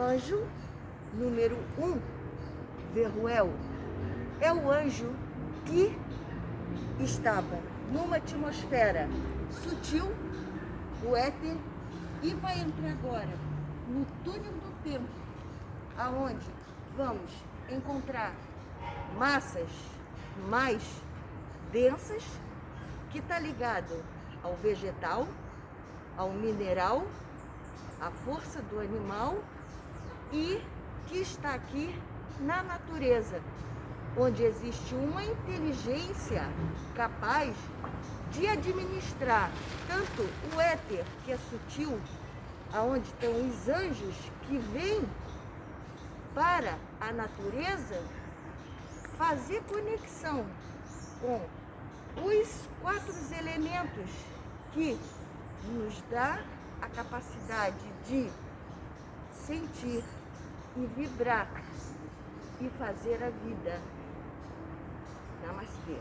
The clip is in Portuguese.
anjo número 1, Verruel, é o anjo que estava numa atmosfera sutil, o éter, e vai entrar agora no túnel do tempo, aonde vamos encontrar massas mais densas, que está ligado ao vegetal, ao mineral, à força do animal, e que está aqui na natureza, onde existe uma inteligência capaz de administrar tanto o éter, que é sutil, aonde estão os anjos que vêm para a natureza fazer conexão com os 4 elementos que nos dá a capacidade de sentir e vibrar e fazer a vida. Namastê.